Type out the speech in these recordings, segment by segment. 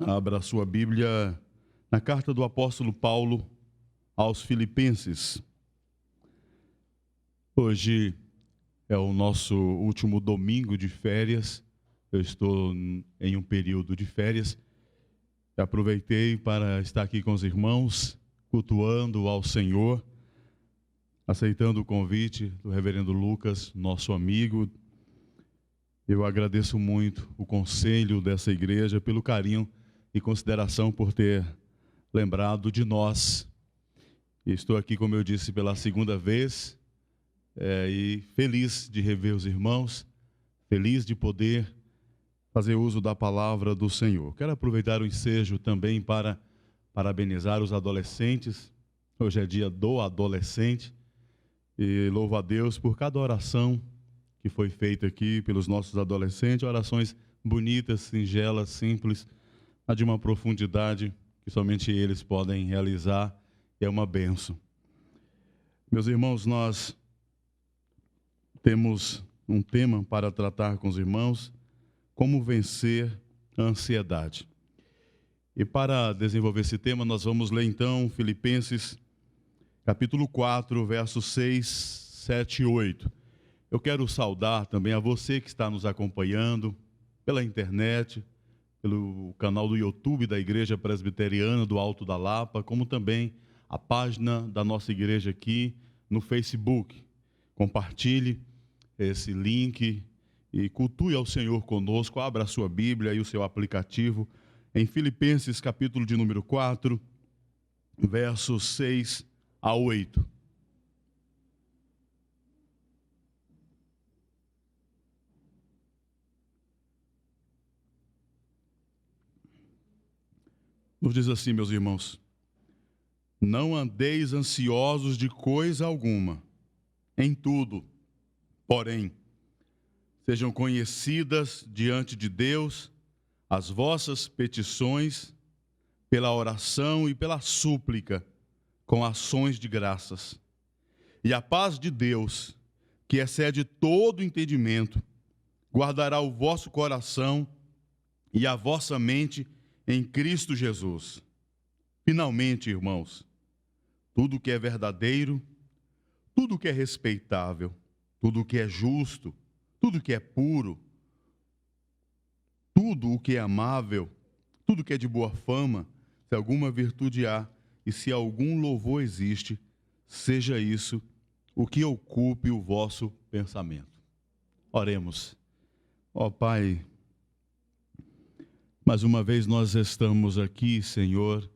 Abra a sua Bíblia na carta do apóstolo Paulo aos Filipenses. Hoje é o nosso último domingo de férias. Eu estou em um período de férias. Aproveitei para estar aqui com os irmãos, cultuando ao Senhor, aceitando o convite do reverendo Lucas, nosso amigo. Eu agradeço muito o conselho dessa igreja pelo carinho e consideração por ter lembrado de nós. Estou aqui, como eu disse, pela segunda vez e feliz de rever os irmãos, feliz de poder fazer uso da palavra do Senhor. Quero aproveitar o ensejo também para parabenizar os adolescentes. Hoje é dia do adolescente e louvo a Deus por cada oração que foi feita aqui pelos nossos adolescentes, orações bonitas, singelas, simples, mas de uma profundidade que somente eles podem realizar, e é uma bênção. Meus irmãos, nós temos um tema para tratar com os irmãos: como vencer a ansiedade. E para desenvolver esse tema, nós vamos ler então Filipenses, capítulo 4, versos 6, 7 e 8. Eu quero saudar também a você que está nos acompanhando pela internet, pelo canal do YouTube da Igreja Presbiteriana do Alto da Lapa, como também a página da nossa igreja aqui no Facebook. Compartilhe esse link e cultue ao Senhor conosco. Abra a sua Bíblia e o seu aplicativo em Filipenses, capítulo de número 4, versos 6 a 8. Nos diz assim, meus irmãos: não andeis ansiosos de coisa alguma, em tudo, porém, sejam conhecidas diante de Deus as vossas petições pela oração e pela súplica, com ações de graças. E a paz de Deus, que excede todo entendimento, guardará o vosso coração e a vossa mente em Cristo Jesus. Finalmente, irmãos, tudo que é verdadeiro, tudo que é respeitável, tudo que é justo, tudo que é puro, tudo o que é amável, tudo que é de boa fama, se alguma virtude há e se algum louvor existe, seja isso o que ocupe o vosso pensamento. Oremos. Ó Pai, mais uma vez nós estamos aqui, Senhor,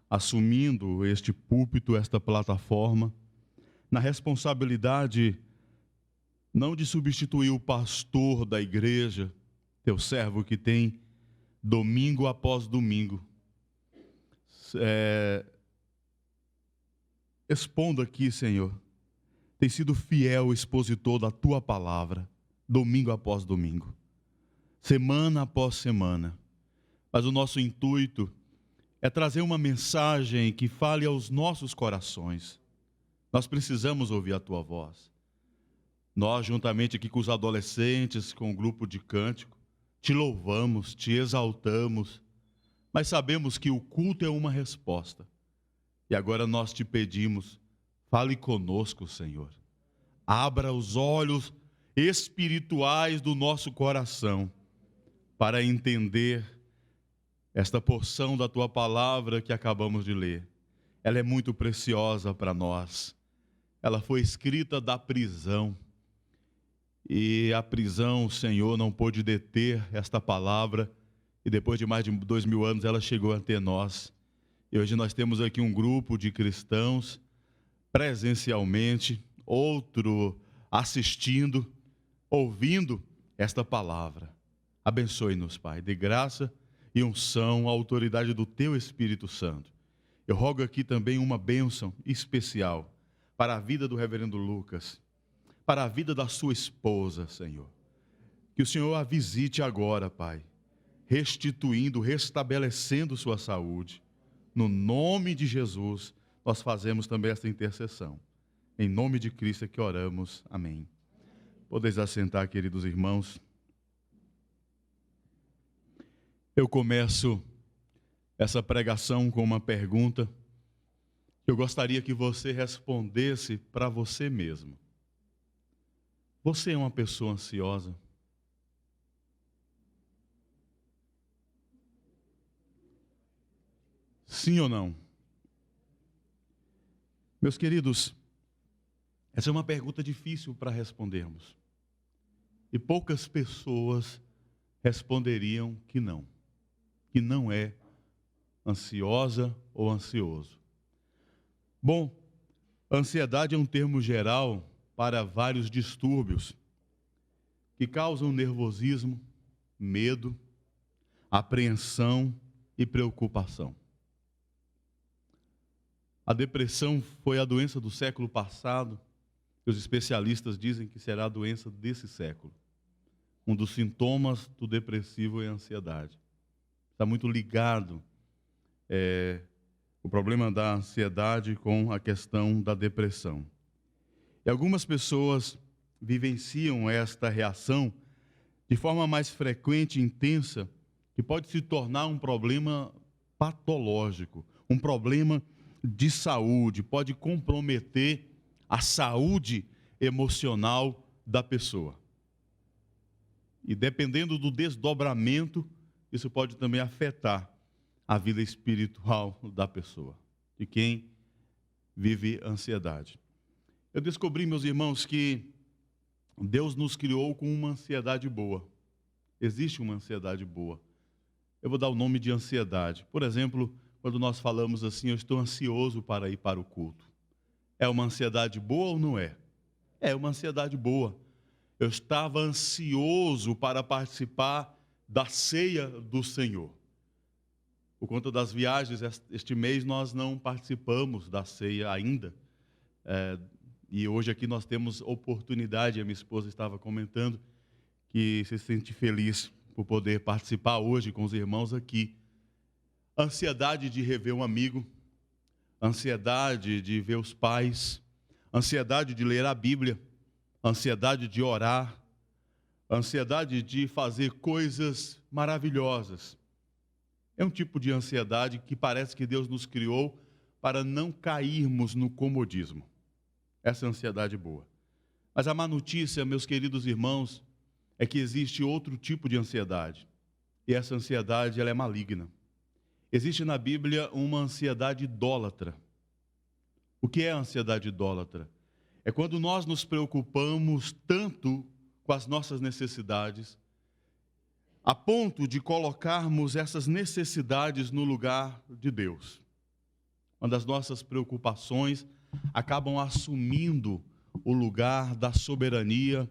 assumindo este púlpito, esta plataforma, na responsabilidade não de substituir o pastor da igreja, teu servo que tem domingo após domingo, expondo aqui, Senhor, tem sido fiel expositor da tua palavra, domingo após domingo, semana após semana. Mas o nosso intuito é trazer uma mensagem que fale aos nossos corações. Nós precisamos ouvir a tua voz. Nós, juntamente aqui com os adolescentes, com o grupo de cântico, te louvamos, te exaltamos, mas sabemos que o culto é uma resposta. E agora nós te pedimos, fale conosco, Senhor. Abra os olhos espirituais do nosso coração para entender esta porção da tua palavra que acabamos de ler. Ela é muito preciosa para nós. Ela foi escrita da prisão. E a prisão, o Senhor, não pôde deter esta palavra. E depois de mais de 2000 anos, ela chegou até nós. E hoje nós temos aqui um grupo de cristãos, presencialmente, outro assistindo, ouvindo esta palavra. Abençoe-nos, Pai, de graça e unção, a autoridade do teu Espírito Santo. Eu rogo aqui também uma bênção especial para a vida do reverendo Lucas, para a vida da sua esposa, Senhor. Que o Senhor a visite agora, Pai, restituindo, restabelecendo sua saúde. No nome de Jesus, nós fazemos também esta intercessão. Em nome de Cristo é que oramos. Amém. Podeis assentar, queridos irmãos. Eu começo essa pregação com uma pergunta que eu gostaria que você respondesse para você mesmo. Você é uma pessoa ansiosa? Sim ou não? Meus queridos, essa é uma pergunta difícil para respondermos. E poucas pessoas responderiam que não é ansiosa ou ansioso. Bom, ansiedade é um termo geral para vários distúrbios que causam nervosismo, medo, apreensão e preocupação. A depressão foi a doença do século passado, e os especialistas dizem que será a doença desse século. Um dos sintomas do depressivo é a ansiedade. Está muito ligado o problema da ansiedade com a questão da depressão. E algumas pessoas vivenciam esta reação de forma mais frequente e intensa, que pode se tornar um problema patológico, um problema de saúde, pode comprometer a saúde emocional da pessoa. E dependendo do desdobramento, isso pode também afetar a vida espiritual da pessoa, de quem vive ansiedade. Eu descobri, meus irmãos, que Deus nos criou com uma ansiedade boa. Existe uma ansiedade boa. Eu vou dar o nome de ansiedade. Por exemplo, quando nós falamos assim, eu estou ansioso para ir para o culto. É uma ansiedade boa ou não é? É uma ansiedade boa. Eu estava ansioso para participar da ceia do Senhor. Por conta das viagens, este mês nós não participamos da ceia ainda. E hoje aqui nós temos oportunidade, a minha esposa estava comentando que se sente feliz por poder participar hoje com os irmãos aqui. Ansiedade de rever um amigo, ansiedade de ver os pais, ansiedade de ler a Bíblia, ansiedade de orar, ansiedade de fazer coisas maravilhosas. É um tipo de ansiedade que parece que Deus nos criou para não cairmos no comodismo. Essa é a ansiedade boa. Mas a má notícia, meus queridos irmãos, é que existe outro tipo de ansiedade. E essa ansiedade, ela é maligna. Existe na Bíblia uma ansiedade idólatra. O que é a ansiedade idólatra? É quando nós nos preocupamos tanto com as nossas necessidades, a ponto de colocarmos essas necessidades no lugar de Deus. Quando as nossas preocupações acabam assumindo o lugar da soberania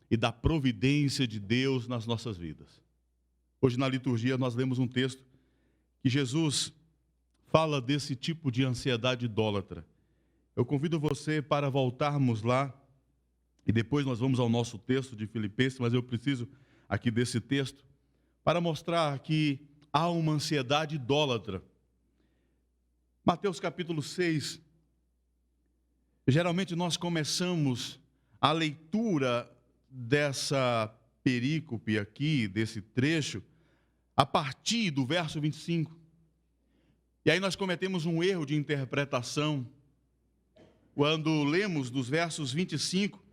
e da providência de Deus nas nossas vidas. Hoje na liturgia nós lemos um texto que Jesus fala desse tipo de ansiedade idólatra. Eu convido você para voltarmos lá, e depois nós vamos ao nosso texto de Filipenses, mas eu preciso aqui desse texto, para mostrar que há uma ansiedade idólatra. Mateus capítulo 6, geralmente nós começamos a leitura dessa perícope aqui, desse trecho, a partir do verso 25. E aí nós cometemos um erro de interpretação quando lemos dos versos 25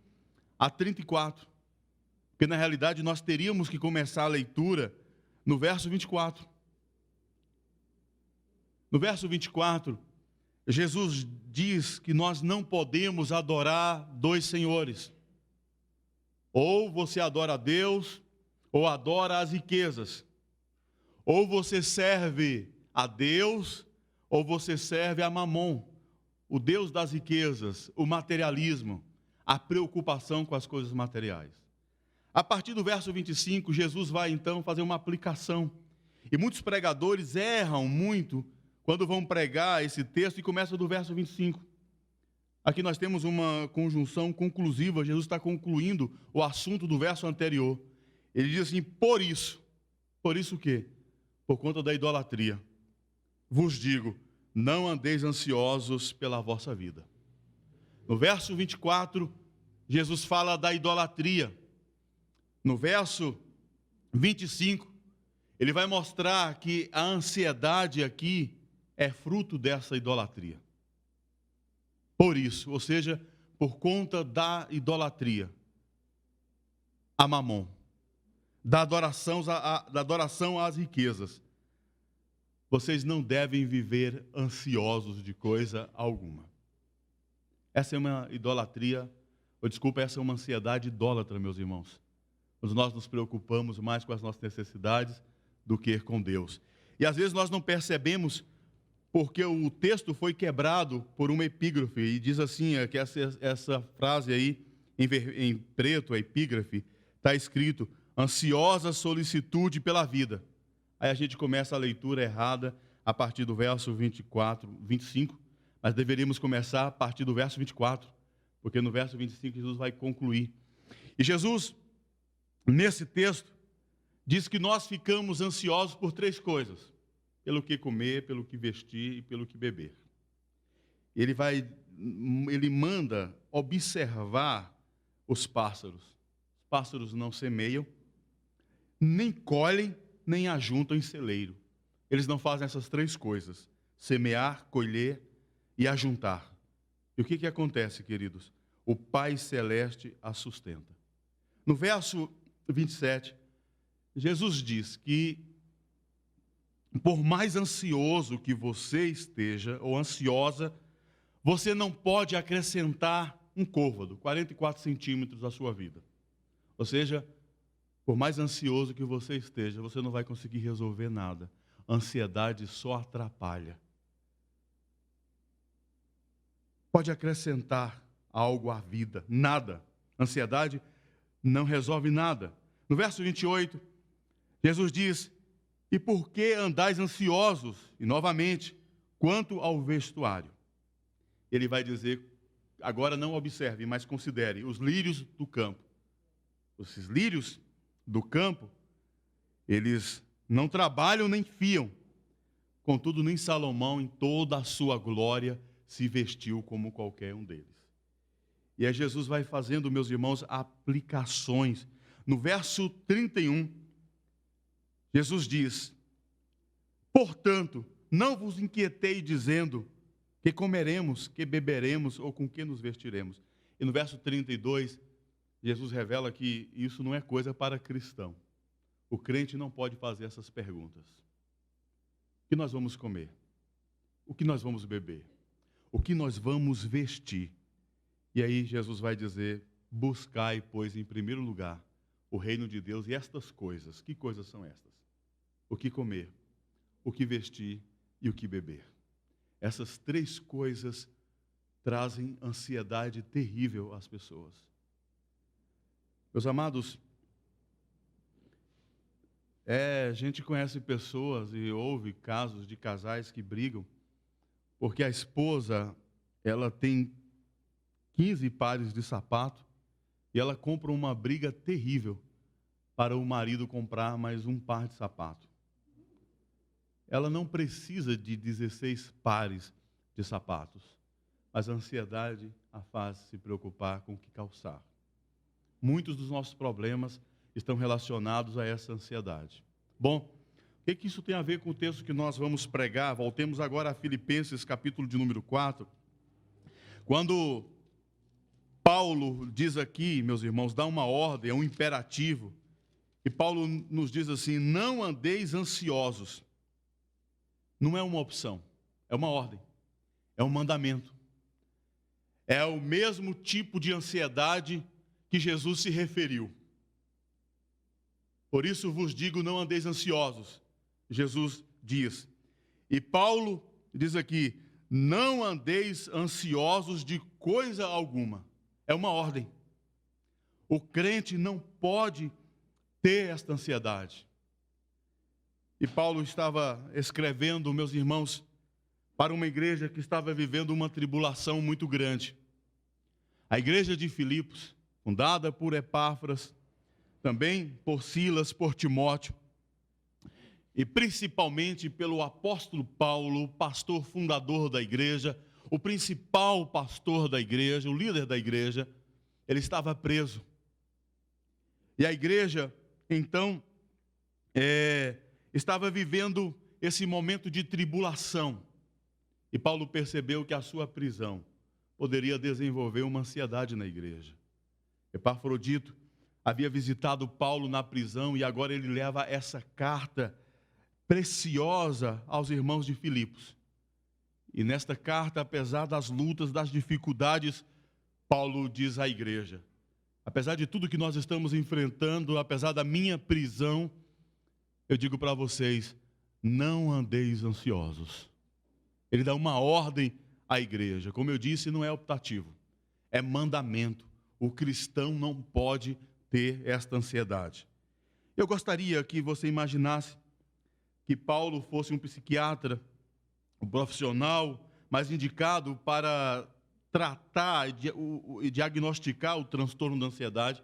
a 34. Porque na realidade nós teríamos que começar a leitura no verso 24. No verso 24, Jesus diz que nós não podemos adorar dois senhores. Ou você adora a Deus, ou adora as riquezas. Ou você serve a Deus, ou você serve a Mamon, o Deus das riquezas, o materialismo, a preocupação com as coisas materiais. A partir do verso 25, Jesus vai então fazer uma aplicação. E muitos pregadores erram muito quando vão pregar esse texto e começam do verso 25. Aqui nós temos uma conjunção conclusiva, Jesus está concluindo o assunto do verso anterior. Ele diz assim, por isso o quê? Por conta da idolatria. Vos digo, não andeis ansiosos pela vossa vida. No verso 24, Jesus fala da idolatria. No verso 25, ele vai mostrar que a ansiedade aqui é fruto dessa idolatria. Por isso, ou seja, por conta da idolatria, a Mamon, da adoração às riquezas, vocês não devem viver ansiosos de coisa alguma. Essa é uma idolatria, essa é uma ansiedade idólatra, meus irmãos. Mas nós nos preocupamos mais com as nossas necessidades do que com Deus. E às vezes nós não percebemos porque o texto foi quebrado por uma epígrafe, e diz assim, que essa frase aí, em preto, a epígrafe, está escrito, ansiosa solicitude pela vida. Aí a gente começa a leitura errada a partir do verso 25, mas deveríamos começar a partir do verso 24, porque no verso 25 Jesus vai concluir. E Jesus, nesse texto, diz que nós ficamos ansiosos por 3 coisas. Pelo que comer, pelo que vestir e pelo que beber. Ele manda observar os pássaros. Os pássaros não semeiam, nem colhem, nem ajuntam em celeiro. Eles não fazem essas 3 coisas: semear, colher e ajuntar. E o que acontece, queridos? O Pai Celeste a sustenta. No verso 27, Jesus diz que por mais ansioso que você esteja, ou ansiosa, você não pode acrescentar um côvado, 44 centímetros à sua vida. Ou seja, por mais ansioso que você esteja, você não vai conseguir resolver nada. A ansiedade só atrapalha. Pode acrescentar algo à vida, nada. A ansiedade não resolve nada. No verso 28, Jesus diz: e por que andais ansiosos? E novamente, quanto ao vestuário. Ele vai dizer, agora não observe, mas considere os lírios do campo. Esses lírios do campo, eles não trabalham nem fiam. Contudo, nem Salomão, em toda a sua glória, se vestiu como qualquer um deles. E aí Jesus vai fazendo, meus irmãos, aplicações. No verso 31, Jesus diz: portanto, não vos inquietei dizendo que comeremos, que beberemos ou com que nos vestiremos. E no verso 32, Jesus revela que isso não é coisa para cristão. O crente não pode fazer essas perguntas. O que nós vamos comer? O que nós vamos beber? O que nós vamos vestir? E aí Jesus vai dizer: buscai, pois, em primeiro lugar, o reino de Deus e estas coisas. Que coisas são estas? O que comer, o que vestir e o que beber. Essas 3 coisas trazem ansiedade terrível às pessoas. Meus amados, a gente conhece pessoas e ouve casos de casais que brigam porque a esposa, ela tem 15 pares de sapato e ela compra uma briga terrível para o marido comprar mais um par de sapato. Ela não precisa de 16 pares de sapatos, mas a ansiedade a faz se preocupar com o que calçar. Muitos dos nossos problemas estão relacionados a essa ansiedade. Bom, o que isso tem a ver com o texto que nós vamos pregar? Voltemos agora a Filipenses, capítulo de número 4. Quando Paulo diz aqui, meus irmãos, dá uma ordem, é um imperativo. E Paulo nos diz assim: não andeis ansiosos. Não é uma opção, é uma ordem, é um mandamento. É o mesmo tipo de ansiedade que Jesus se referiu. Por isso vos digo, não andeis ansiosos, Jesus diz. E Paulo diz aqui: não andeis ansiosos de coisa alguma. É uma ordem. O crente não pode ter esta ansiedade. E Paulo estava escrevendo, meus irmãos, para uma igreja que estava vivendo uma tribulação muito grande. A igreja de Filipos, fundada por Epáfras, também por Silas, por Timóteo, e principalmente pelo apóstolo Paulo, o pastor fundador da igreja, o principal pastor da igreja, o líder da igreja, ele estava preso. E a igreja, então, estava vivendo esse momento de tribulação. E Paulo percebeu que a sua prisão poderia desenvolver uma ansiedade na igreja. Epafrodito havia visitado Paulo na prisão e agora ele leva essa carta preciosa aos irmãos de Filipos. E nesta carta, apesar das lutas, das dificuldades, Paulo diz à igreja: apesar de tudo que nós estamos enfrentando, apesar da minha prisão, eu digo para vocês, não andeis ansiosos. Ele dá uma ordem à igreja. Como eu disse, não é optativo, é mandamento. O cristão não pode ter esta ansiedade. Eu gostaria que você imaginasse que Paulo fosse um psiquiatra, um profissional mais indicado para tratar e diagnosticar o transtorno da ansiedade,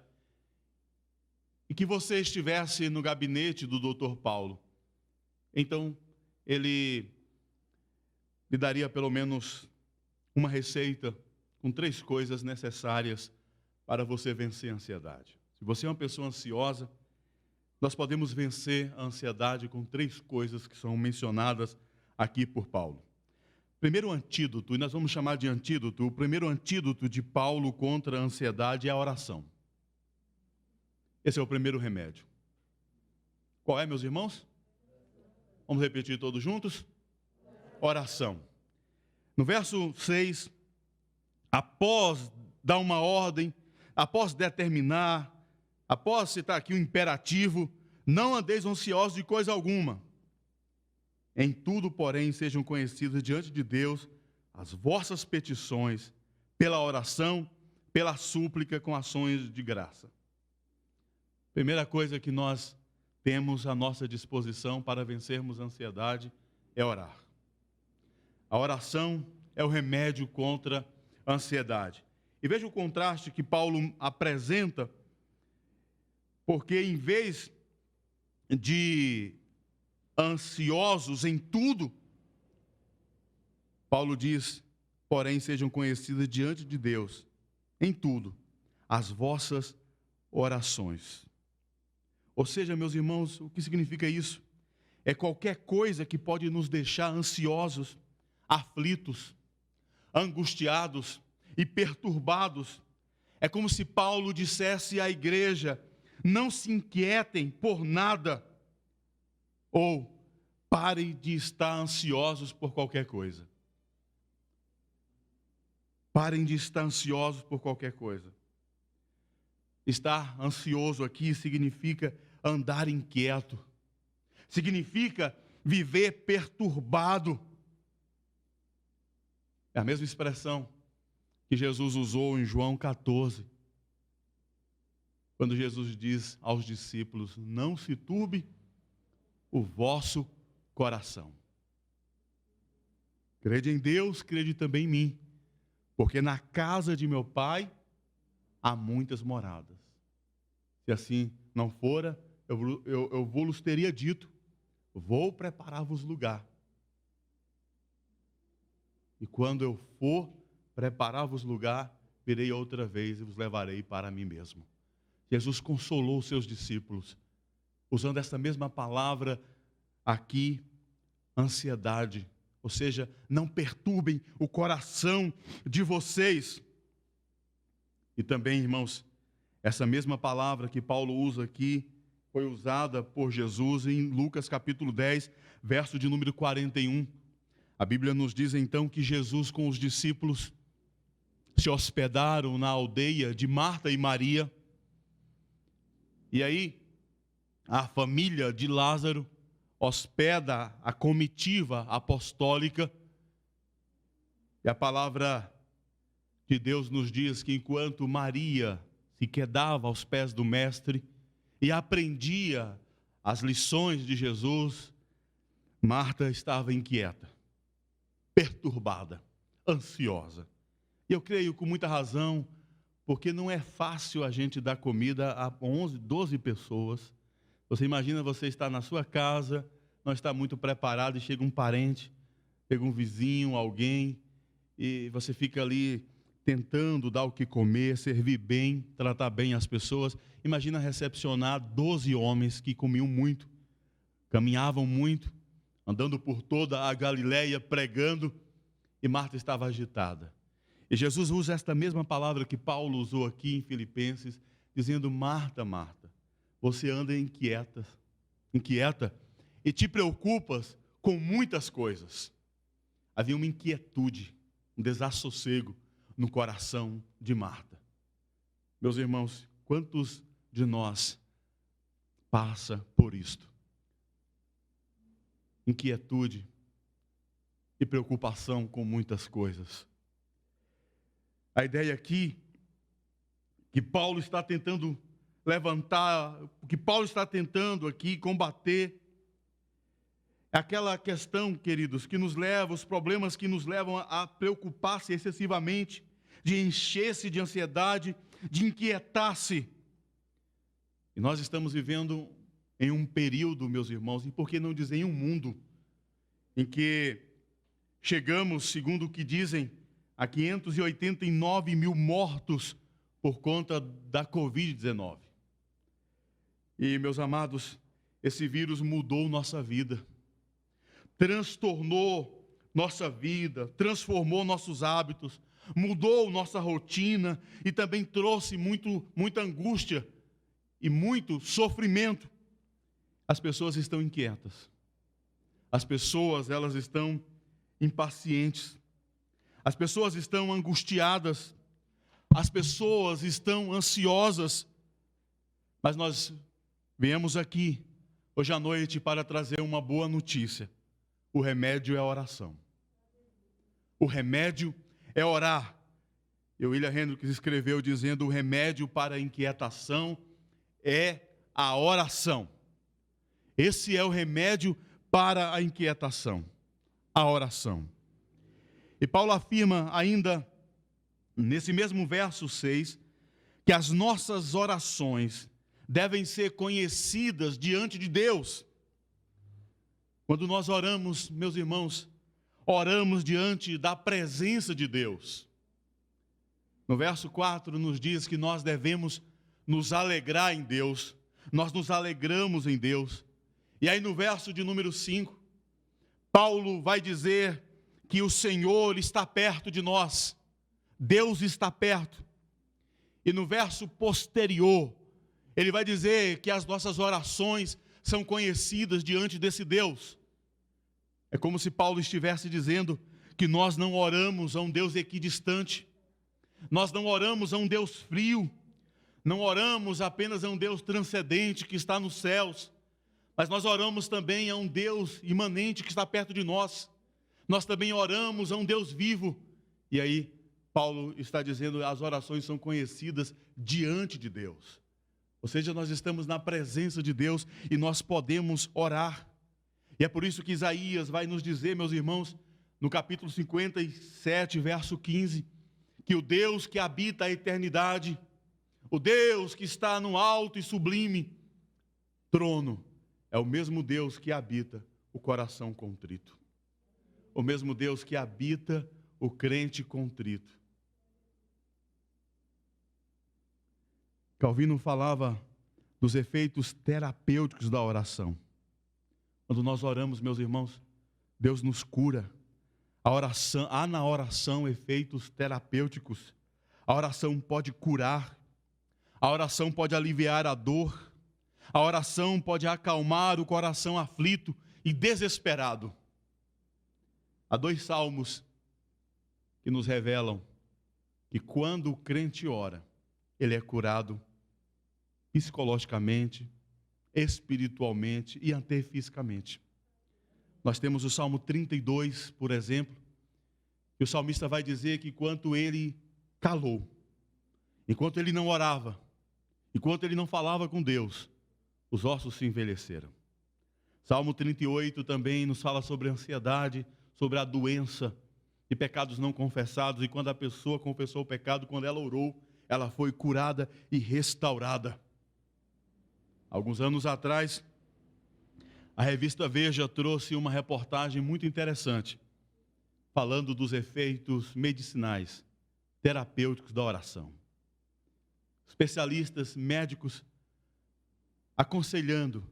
e que você estivesse no gabinete do Dr. Paulo. Então, ele lhe daria pelo menos uma receita com 3 coisas necessárias para você vencer a ansiedade. Se você é uma pessoa ansiosa, nós podemos vencer a ansiedade com 3 coisas que são mencionadas aqui por Paulo. Primeiro antídoto, e nós vamos chamar de antídoto, o primeiro antídoto de Paulo contra a ansiedade é a oração. Esse é o primeiro remédio. Qual é, meus irmãos? Vamos repetir todos juntos? Oração. No verso 6, após dar uma ordem, após determinar, após citar aqui o imperativo, não andeis ansiosos de coisa alguma. Em tudo, porém, sejam conhecidas diante de Deus as vossas petições, pela oração, pela súplica, com ações de graça. Primeira coisa que nós temos à nossa disposição para vencermos a ansiedade é orar. A oração é o remédio contra a ansiedade. E veja o contraste que Paulo apresenta, porque em vez de ansiosos em tudo, Paulo diz, porém sejam conhecidas diante de Deus, em tudo, as vossas orações. Ou seja, meus irmãos, o que significa isso? É qualquer coisa que pode nos deixar ansiosos, aflitos, angustiados e perturbados. É como se Paulo dissesse à igreja: não se inquietem por nada, ou parem de estar ansiosos por qualquer coisa. Parem de estar ansiosos por qualquer coisa. Estar ansioso aqui significa andar inquieto, significa viver perturbado. É a mesma expressão que Jesus usou em João 14, quando Jesus diz aos discípulos: não se turbe o vosso coração. Crede em Deus, crede também em mim, porque na casa de meu Pai há muitas moradas. Se assim não fora, eu vos teria dito: vou preparar-vos lugar. E quando eu for preparar-vos lugar, virei outra vez e vos levarei para mim mesmo. Jesus consolou os seus discípulos, usando essa mesma palavra aqui, ansiedade. Ou seja, não perturbem o coração de vocês. E também, irmãos, essa mesma palavra que Paulo usa aqui, foi usada por Jesus em Lucas capítulo 10, verso de número 41. A Bíblia nos diz então que Jesus com os discípulos se hospedaram na aldeia de Marta e Maria. E aí, a família de Lázaro hospeda a comitiva apostólica. E a palavra de Deus nos diz que enquanto Maria se quedava aos pés do Mestre e aprendia as lições de Jesus, Marta estava inquieta, perturbada, ansiosa. E eu creio com muita razão, porque não é fácil a gente dar comida a 11, 12 pessoas. Você imagina você estar na sua casa, não está muito preparado e chega um parente, chega um vizinho, alguém, e você fica ali tentando dar o que comer, servir bem, tratar bem as pessoas. Imagina recepcionar 12 homens que comiam muito, caminhavam muito, andando por toda a Galileia, pregando, e Marta estava agitada. E Jesus usa esta mesma palavra que Paulo usou aqui em Filipenses, dizendo: Marta, Marta, você anda inquieta e te preocupas com muitas coisas. Havia uma inquietude, um desassossego no coração de Marta. Meus irmãos, quantos de nós passa por isto? Inquietude e preocupação com muitas coisas. A ideia aqui que Paulo está tentando levantar, o que Paulo está tentando aqui combater, é aquela questão, queridos, que nos leva, os problemas que nos levam a preocupar-se excessivamente, de encher-se de ansiedade, de inquietar-se. E nós estamos vivendo em um período, meus irmãos, e por que não dizer em um mundo, em que chegamos, segundo o que dizem, a 589 mil mortos por conta da Covid-19. E, meus amados, esse vírus mudou nossa vida, transtornou nossa vida, transformou nossos hábitos, mudou nossa rotina e também trouxe muita angústia e muito sofrimento. As pessoas estão inquietas. As pessoas, elas estão impacientes. As pessoas estão angustiadas. As pessoas estão ansiosas. Mas nós viemos aqui hoje à noite para trazer uma boa notícia. O remédio é a oração. O remédio é orar. E o William Hendricks escreveu dizendo: o remédio para a inquietação é a oração. Esse é o remédio para a inquietação, a oração. E Paulo afirma ainda, nesse mesmo verso 6, que as nossas orações devem ser conhecidas diante de Deus. Quando nós oramos, meus irmãos, oramos diante da presença de Deus. No verso 4 nos diz que nós devemos nos alegrar em Deus, nós nos alegramos em Deus. E aí no verso de número 5, Paulo vai dizer que o Senhor está perto de nós, Deus está perto. E no verso posterior, ele vai dizer que as nossas orações são conhecidas diante desse Deus. É como se Paulo estivesse dizendo que nós não oramos a um Deus equidistante, nós não oramos a um Deus frio, não oramos apenas a um Deus transcendente que está nos céus, mas nós oramos também a um Deus imanente que está perto de nós. Nós também oramos a um Deus vivo. E aí, Paulo está dizendo que as orações são conhecidas diante de Deus. Ou seja, nós estamos na presença de Deus e nós podemos orar. E é por isso que Isaías vai nos dizer, meus irmãos, no capítulo 57, verso 15, que o Deus que habita a eternidade, o Deus que está no alto e sublime trono, é o mesmo Deus que habita o coração contrito. O mesmo Deus que habita o crente contrito. Calvino falava dos efeitos terapêuticos da oração. Quando nós oramos, meus irmãos, Deus nos cura. Há na oração efeitos terapêuticos. A oração pode curar. A oração pode aliviar a dor. A oração pode acalmar o coração aflito e desesperado. Há 2 salmos que nos revelam que quando o crente ora, ele é curado psicologicamente, espiritualmente e até fisicamente. Nós temos o Salmo 32, por exemplo, que o salmista vai dizer que enquanto ele calou, enquanto ele não orava, enquanto ele não falava com Deus, os ossos se envelheceram. Salmo 38 também nos fala sobre a ansiedade, sobre a doença de pecados não confessados, e quando a pessoa confessou o pecado, quando ela orou, ela foi curada e restaurada. Alguns anos atrás, a revista Veja trouxe uma reportagem muito interessante, falando dos efeitos medicinais, terapêuticos da oração. Especialistas, médicos, aconselhando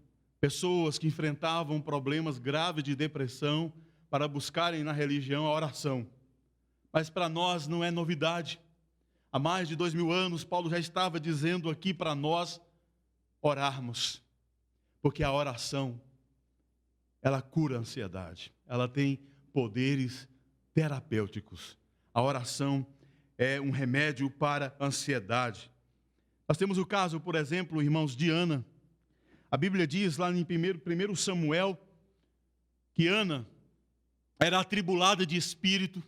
pessoas que enfrentavam problemas graves de depressão para buscarem na religião a oração. Mas para nós não é novidade. Há mais de 2000 anos, Paulo já estava dizendo aqui para nós orarmos, porque a oração, ela cura a ansiedade, ela tem poderes terapêuticos. A oração é um remédio para a ansiedade. Nós temos o caso, por exemplo, irmãos, de Ana. A Bíblia diz lá em 1 Samuel que Ana era atribulada de espírito,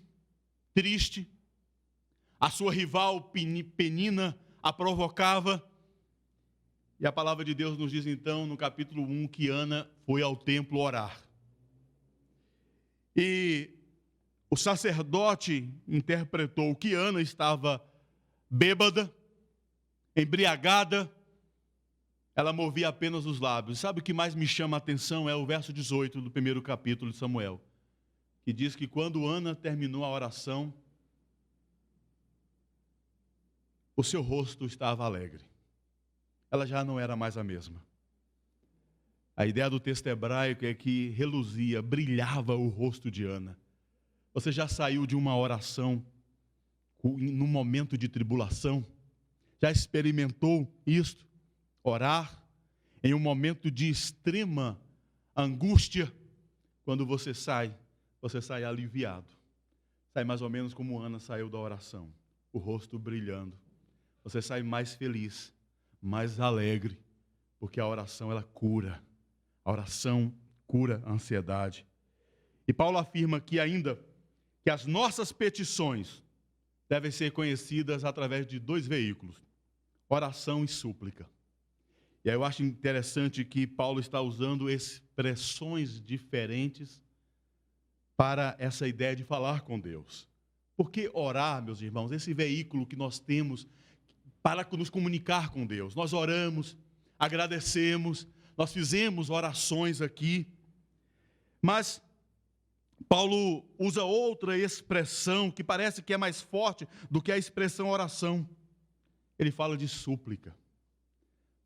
triste. A sua rival Penina a provocava. E a palavra de Deus nos diz então, no capítulo 1, que Ana foi ao templo orar. E o sacerdote interpretou que Ana estava bêbada, embriagada, ela movia apenas os lábios. Sabe o que mais me chama a atenção? É o verso 18 do primeiro capítulo de Samuel, que diz que quando Ana terminou a oração, o seu rosto estava alegre. Ela já não era mais a mesma. A ideia do texto hebraico é que reluzia, brilhava o rosto de Ana. Você já saiu de uma oração num momento de tribulação? Já experimentou isto? Orar em um momento de extrema angústia? Quando você sai aliviado. Sai mais ou menos como Ana saiu da oração. O rosto brilhando. Você sai mais feliz, mais alegre, porque a oração ela cura. A oração cura a ansiedade. E Paulo afirma que ainda que as nossas petições devem ser conhecidas através de 2 veículos: oração e súplica. E aí eu acho interessante que Paulo está usando expressões diferentes para essa ideia de falar com Deus. Porque orar, meus irmãos, esse veículo que nós temos para nos comunicar com Deus. Nós oramos, agradecemos, nós fizemos orações aqui, mas Paulo usa outra expressão que parece que é mais forte do que a expressão oração. Ele fala de súplica.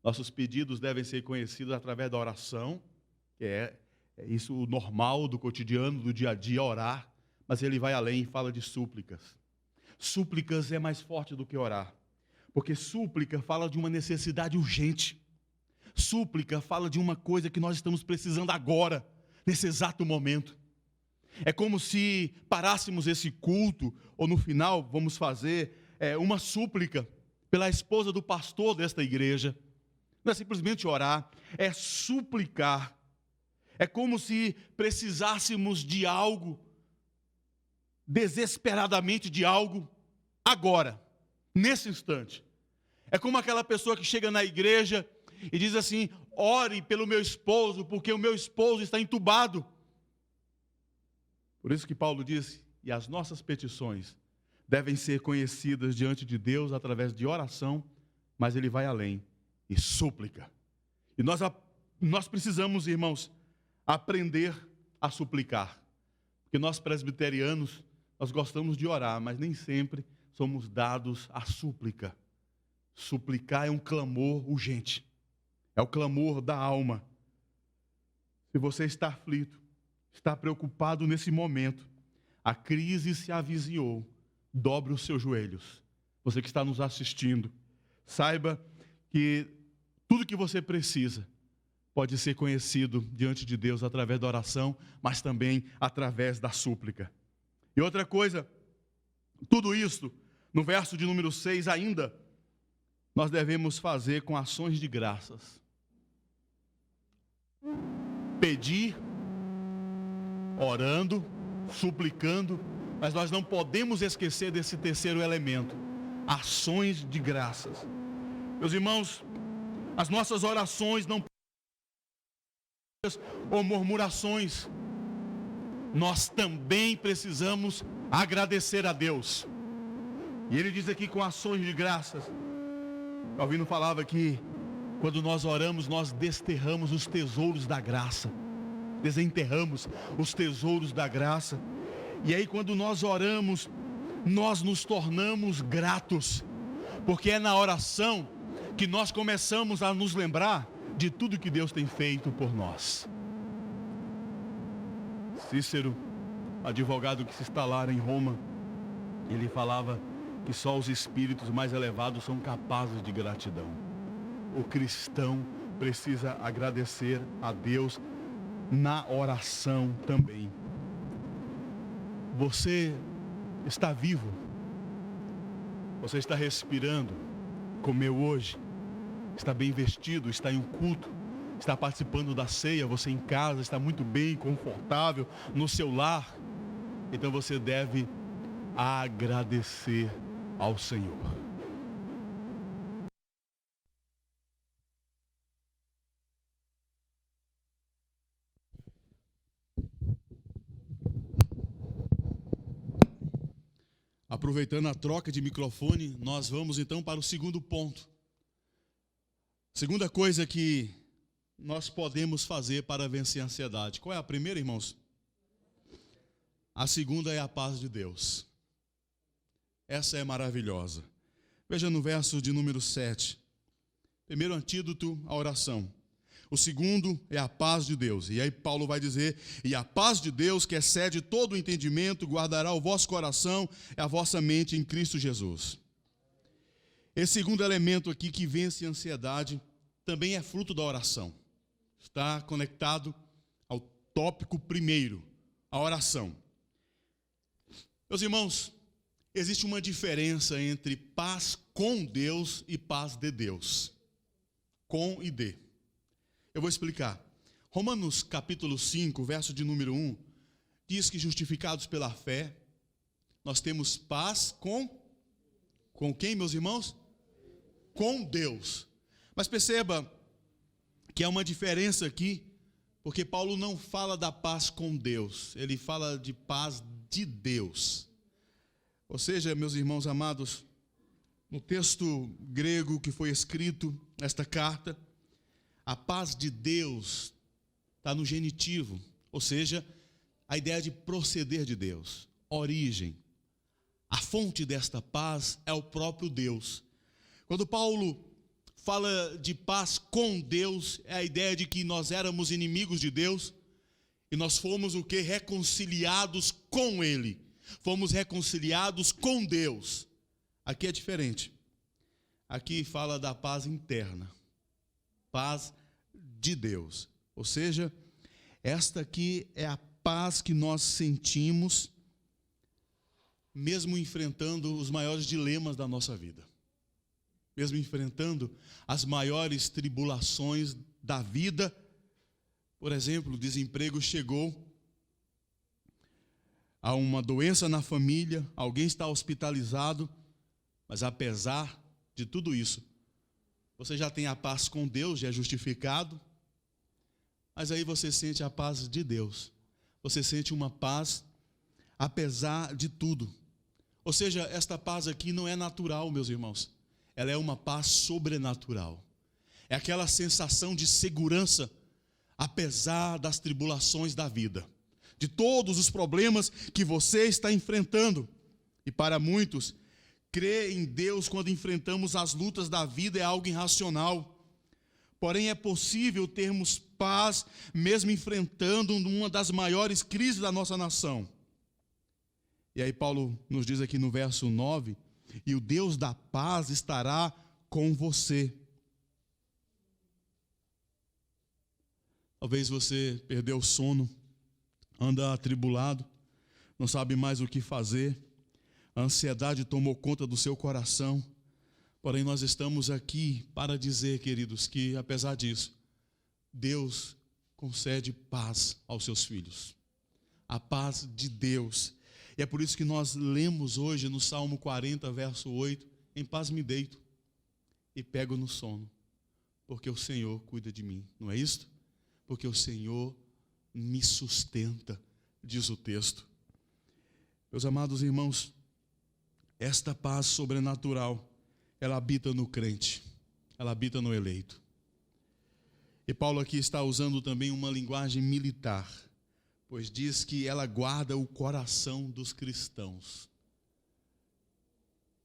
Nossos pedidos devem ser conhecidos através da oração, que é isso o normal do cotidiano, do dia a dia, orar, mas ele vai além e fala de súplicas. Súplicas é mais forte do que orar. Porque súplica fala de uma necessidade urgente. Súplica fala de uma coisa que nós estamos precisando agora, nesse exato momento. É como se parássemos esse culto, ou no final vamos fazer uma súplica pela esposa do pastor desta igreja. Não é simplesmente orar, é suplicar. É como se precisássemos de algo, desesperadamente de algo, agora. Nesse instante. É como aquela pessoa que chega na igreja e diz assim: ore pelo meu esposo, porque o meu esposo está entubado. Por isso que Paulo disse, e as nossas petições devem ser conhecidas diante de Deus através de oração, mas ele vai além, e súplica. E nós precisamos, irmãos, aprender a suplicar. Porque nós presbiterianos, nós gostamos de orar, mas nem sempre somos dados à súplica. Suplicar é um clamor urgente. É o clamor da alma. Se você está aflito, está preocupado nesse momento, a crise se avizinhou, dobre os seus joelhos. Você que está nos assistindo, saiba que tudo que você precisa pode ser conhecido diante de Deus através da oração, mas também através da súplica. E outra coisa, tudo isso, no verso de número 6 ainda, nós devemos fazer com ações de graças. Pedir, orando, suplicando, mas nós não podemos esquecer desse terceiro elemento, ações de graças. Meus irmãos, as nossas orações não ou murmurações, nós também precisamos agradecer a Deus. E ele diz aqui com ações de graças. Calvino falava que quando nós oramos, nós desterramos os tesouros da graça. Desenterramos os tesouros da graça. E aí quando nós oramos, nós nos tornamos gratos. Porque é na oração que nós começamos a nos lembrar de tudo que Deus tem feito por nós. Cícero, advogado que se instalara em Roma, ele falava que só os espíritos mais elevados são capazes de gratidão. O cristão precisa agradecer a Deus na oração também. Você está vivo, você está respirando, comeu hoje, está bem vestido, está em um culto, está participando da ceia, você em casa está muito bem, confortável, no seu lar. Então você deve agradecer ao Senhor. Aproveitando a troca de microfone, nós vamos então para o segundo ponto. Segunda coisa que nós podemos fazer para vencer a ansiedade. Qual é a primeira, irmãos? A segunda é a paz de Deus. Essa é maravilhosa. Veja no verso de número 7. Primeiro antídoto, a oração. O segundo é a paz de Deus. E aí Paulo vai dizer: e a paz de Deus, que excede todo o entendimento, guardará o vosso coração e a vossa mente em Cristo Jesus. Esse segundo elemento aqui que vence a ansiedade também é fruto da oração. Está conectado ao tópico primeiro, a oração. Meus irmãos, existe uma diferença entre paz com Deus e paz de Deus. Com e de. Eu vou explicar. Romanos capítulo 5, verso de número 1, diz que justificados pela fé, nós temos paz com quem, meus irmãos? Com Deus. Mas perceba que há uma diferença aqui, porque Paulo não fala da paz com Deus, ele fala de paz de Deus. Ou seja, meus irmãos amados, no texto grego que foi escrito, esta carta, a paz de Deus está no genitivo, ou seja, a ideia de proceder de Deus, origem. A fonte desta paz é o próprio Deus. Quando Paulo fala de paz com Deus, é a ideia de que nós éramos inimigos de Deus e nós fomos o quê? Reconciliados com Ele. Fomos reconciliados com Deus. Aqui é diferente. Aqui fala da paz interna. Paz de Deus. Ou seja, esta aqui é a paz que nós sentimos, mesmo enfrentando os maiores dilemas da nossa vida. Mesmo enfrentando as maiores tribulações da vida. Por exemplo, o desemprego chegou, há uma doença na família, alguém está hospitalizado, mas apesar de tudo isso, você já tem a paz com Deus, já é justificado, mas aí você sente a paz de Deus. Você sente uma paz apesar de tudo. Ou seja, esta paz aqui não é natural, meus irmãos. Ela é uma paz sobrenatural. É aquela sensação de segurança, apesar das tribulações da vida, de todos os problemas que você está enfrentando. E para muitos, crer em Deus quando enfrentamos as lutas da vida é algo irracional. Porém, é possível termos paz mesmo enfrentando uma das maiores crises da nossa nação. E aí Paulo nos diz aqui no verso 9, e o Deus da paz estará com você. Talvez você perdeu o sono, anda atribulado, não sabe mais o que fazer, a ansiedade tomou conta do seu coração. Porém, nós estamos aqui para dizer, queridos, que apesar disso, Deus concede paz aos seus filhos. A paz de Deus. E é por isso que nós lemos hoje no Salmo 40, verso 8, em paz me deito e pego no sono, porque o Senhor cuida de mim. Não é isto? Porque o Senhor me sustenta, diz o texto. Meus amados irmãos, esta paz sobrenatural, ela habita no crente, ela habita no eleito. E Paulo aqui está usando também uma linguagem militar, pois diz que ela guarda o coração dos cristãos.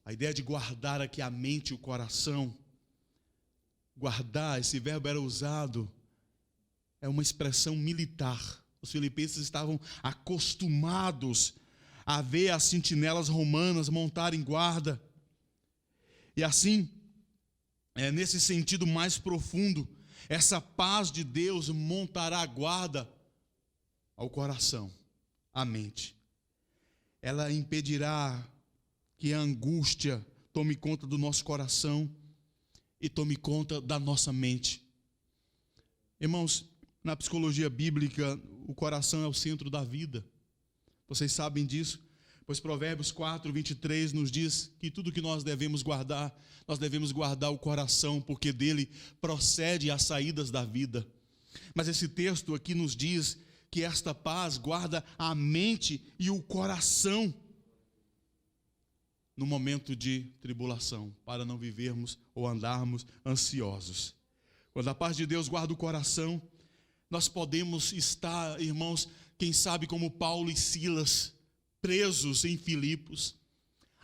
A ideia de guardar aqui a mente e o coração Guardar, esse verbo era usado, é uma expressão militar. Os filipenses estavam acostumados a ver as sentinelas romanas montarem guarda. E assim, nesse sentido mais profundo, essa paz de Deus montará guarda ao coração, à mente. Ela impedirá que a angústia tome conta do nosso coração e tome conta da nossa mente. Irmãos, na psicologia bíblica, o coração é o centro da vida. Vocês sabem disso? Pois Provérbios 4, 23 nos diz que tudo que nós devemos guardar o coração, porque dele procede as saídas da vida. Mas esse texto aqui nos diz que esta paz guarda a mente e o coração no momento de tribulação, para não vivermos ou andarmos ansiosos. Quando a paz de Deus guarda o coração, nós podemos estar, irmãos, quem sabe como Paulo e Silas, presos em Filipos,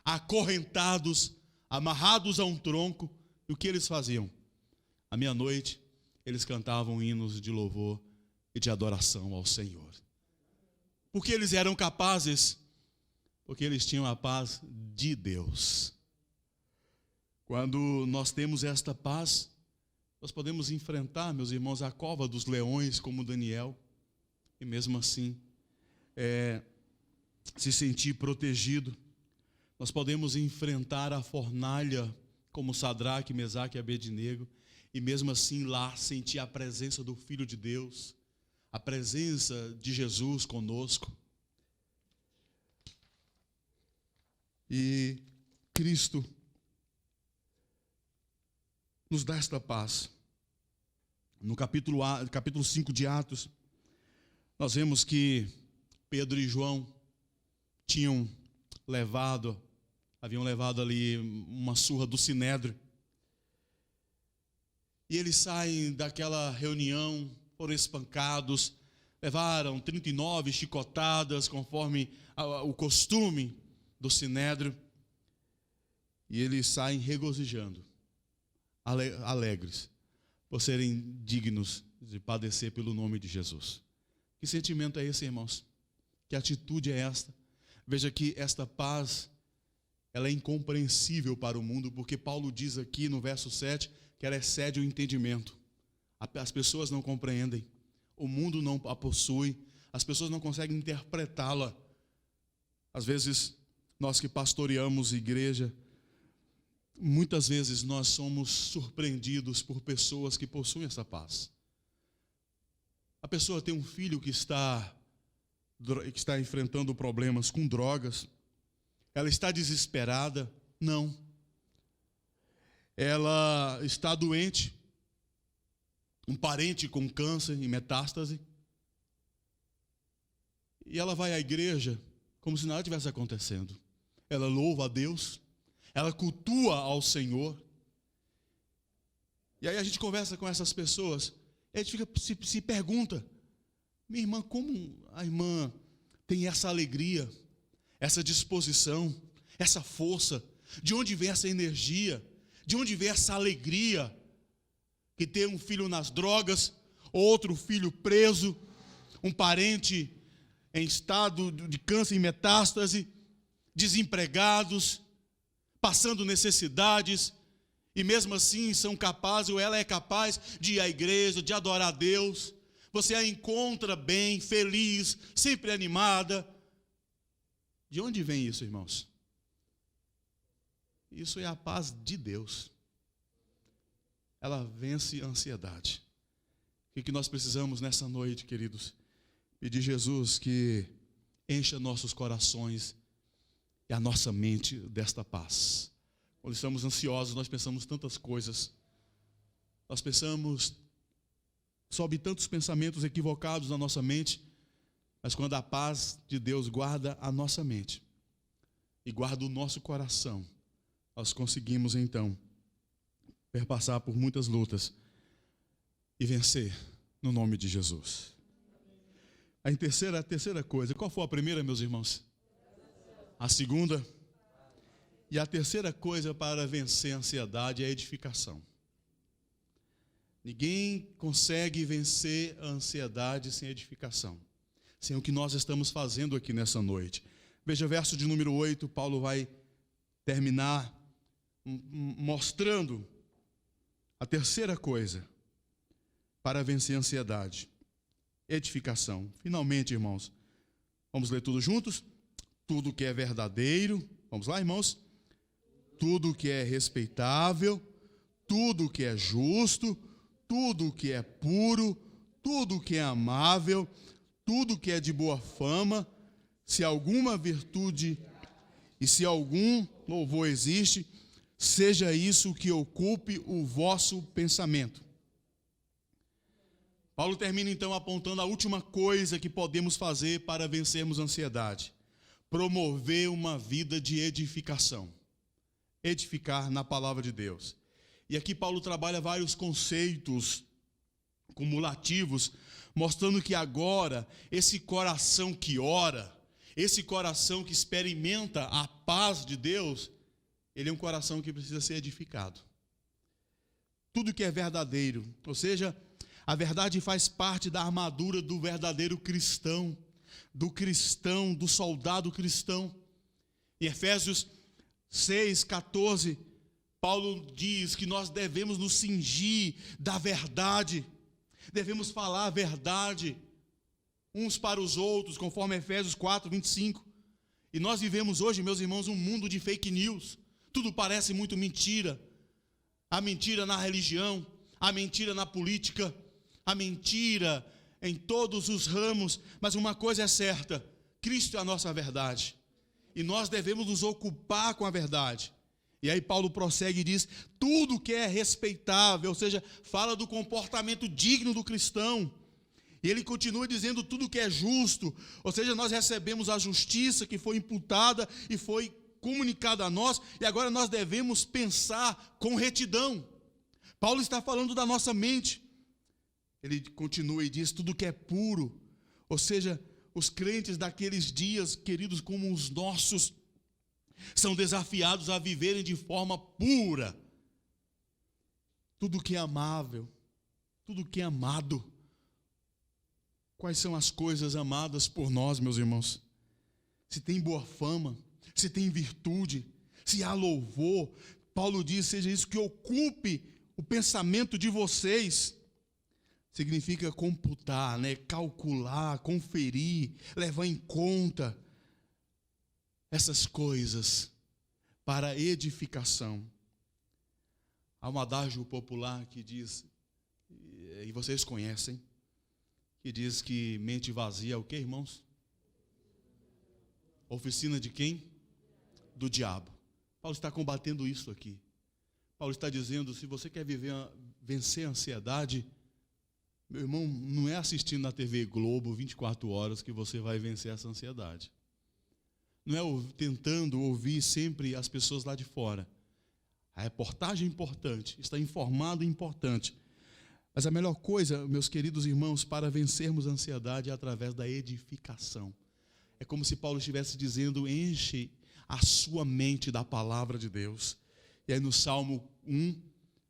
acorrentados, amarrados a um tronco. E o que eles faziam? À meia-noite, eles cantavam hinos de louvor e de adoração ao Senhor. Por que eles eram capazes? Porque eles tinham a paz de Deus. Quando nós temos esta paz, nós podemos enfrentar, meus irmãos, a cova dos leões, como Daniel, e mesmo assim, se sentir protegido. Nós podemos enfrentar a fornalha, como Sadraque, Mesaque e Abednego, e mesmo assim lá sentir a presença do Filho de Deus, a presença de Jesus conosco. E Cristo nos dá esta paz. No capítulo 5 de Atos, nós vemos que Pedro e João haviam levado ali uma surra do Sinédrio. E eles saem daquela reunião, foram espancados, levaram 39 chicotadas, conforme o costume do Sinédrio. E eles saem regozijando, alegres, por serem dignos de padecer pelo nome de Jesus. Que sentimento é esse, irmãos? Que atitude é esta? Veja que esta paz, ela é incompreensível para o mundo, porque Paulo diz aqui no verso 7 que ela excede o entendimento. As pessoas não compreendem, o mundo não a possui, as pessoas não conseguem interpretá-la. Às vezes, nós que pastoreamos igreja, muitas vezes nós somos surpreendidos por pessoas que possuem essa paz. A pessoa tem um filho que está enfrentando problemas com drogas. Ela está desesperada? Não. Ela está doente, um parente com câncer e metástase, e ela vai à igreja como se nada tivesse acontecendo. Ela louva a Deus, ela cultua ao Senhor. E aí a gente conversa com essas pessoas, e a gente se pergunta: minha irmã, como a irmã tem essa alegria, essa disposição, essa força? De onde vem essa energia? De onde vem essa alegria? Que tem um filho nas drogas, outro filho preso, um parente em estado de câncer e metástase, desempregados, passando necessidades, e mesmo assim são capazes, ou ela é capaz de ir à igreja, de adorar a Deus. Você a encontra bem, feliz, sempre animada. De onde vem isso, irmãos? Isso é a paz de Deus. Ela vence a ansiedade. O que nós precisamos nessa noite, queridos? Pedir a Jesus que encha nossos corações e a nossa mente desta paz. Quando estamos ansiosos, nós pensamos tantas coisas. Nós pensamos, sobe tantos pensamentos equivocados na nossa mente, mas quando a paz de Deus guarda a nossa mente e guarda o nosso coração, nós conseguimos então perpassar por muitas lutas e vencer no nome de Jesus. A terceira coisa, qual foi a primeira, meus irmãos? A segunda. E a terceira coisa para vencer a ansiedade é a edificação. Ninguém consegue vencer a ansiedade sem edificação, sem o que nós estamos fazendo aqui nessa noite. Veja o verso de número 8, Paulo vai terminar mostrando a terceira coisa para vencer a ansiedade: edificação. Finalmente, irmãos, vamos ler tudo juntos? Tudo que é verdadeiro, vamos lá, irmãos? Tudo que é respeitável, tudo que é justo, tudo que é puro, tudo que é amável, tudo que é de boa fama, se alguma virtude e se algum louvor existe, seja isso que ocupe o vosso pensamento. Paulo termina então apontando a última coisa que podemos fazer para vencermos a ansiedade: promover uma vida de edificação. Edificar na palavra de Deus. E aqui Paulo trabalha vários conceitos cumulativos, mostrando que agora esse coração que ora, esse coração que experimenta a paz de Deus, ele é um coração que precisa ser edificado. Tudo que é verdadeiro, ou seja, a verdade faz parte da armadura do verdadeiro cristão, do soldado cristão. Em Efésios 6:14, Paulo diz que nós devemos nos cingir da verdade, devemos falar a verdade uns para os outros, conforme Efésios 4:25. E nós vivemos hoje, meus irmãos, um mundo de fake news. Tudo parece muito mentira. A mentira na religião, a mentira na política, a mentira em todos os ramos. Mas uma coisa é certa: Cristo é a nossa verdade. E nós devemos nos ocupar com a verdade. E aí Paulo prossegue e diz: tudo que é respeitável, ou seja, fala do comportamento digno do cristão. E ele continua dizendo tudo que é justo, ou seja, nós recebemos a justiça que foi imputada e foi comunicada a nós, e agora nós devemos pensar com retidão. Paulo está falando da nossa mente. Ele continua e diz tudo que é puro, ou seja, os crentes daqueles dias, queridos, como os nossos, são desafiados a viverem de forma pura. Tudo que é amável, tudo que é amado. Quais são as coisas amadas por nós, meus irmãos? Se tem boa fama, se tem virtude, se há louvor, Paulo diz, seja isso que ocupe o pensamento de vocês. Significa computar, calcular, conferir, levar em conta essas coisas para edificação. Há um adágio popular que diz, e vocês conhecem, que diz que mente vazia é o quê, irmãos? Oficina de quem? Do diabo. Paulo está combatendo isso aqui. Paulo está dizendo, se você quer vencer a ansiedade, meu irmão, não é assistindo na TV Globo 24 horas que você vai vencer essa ansiedade. Não é tentando ouvir sempre as pessoas lá de fora. A reportagem é importante, está informado é importante. Mas a melhor coisa, meus queridos irmãos, para vencermos a ansiedade é através da edificação. É como se Paulo estivesse dizendo, enche a sua mente da palavra de Deus. E aí no Salmo 1,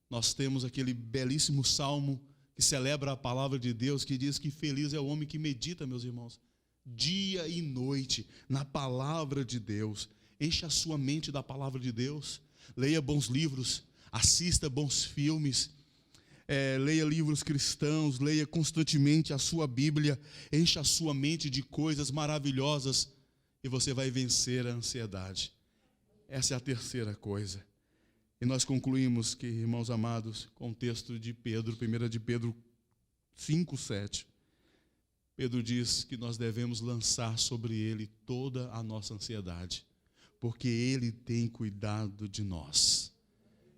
nós temos aquele belíssimo salmo que celebra a palavra de Deus, que diz que feliz é o homem que medita, meus irmãos, dia e noite na palavra de Deus. Enche a sua mente da palavra de Deus. Leia bons livros, assista bons filmes, leia livros cristãos, leia constantemente a sua Bíblia. Enche a sua mente de coisas maravilhosas e você vai vencer a ansiedade. Essa é a terceira coisa. E nós concluímos que, irmãos amados, com o texto de Pedro, 1 de Pedro 5:7. Pedro diz que nós devemos lançar sobre ele toda a nossa ansiedade, porque ele tem cuidado de nós.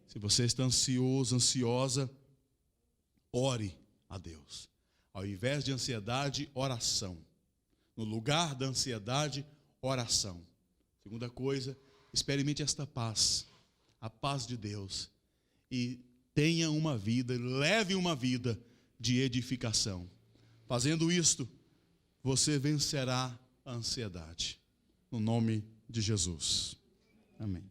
Se você está ansioso, ansiosa, ore a Deus. Ao invés de ansiedade, oração. No lugar da ansiedade, oração. Segunda coisa, experimente esta paz, a paz de Deus, e tenha uma vida, leve uma vida de edificação. Fazendo isto, você vencerá a ansiedade. No nome de Jesus. Amém.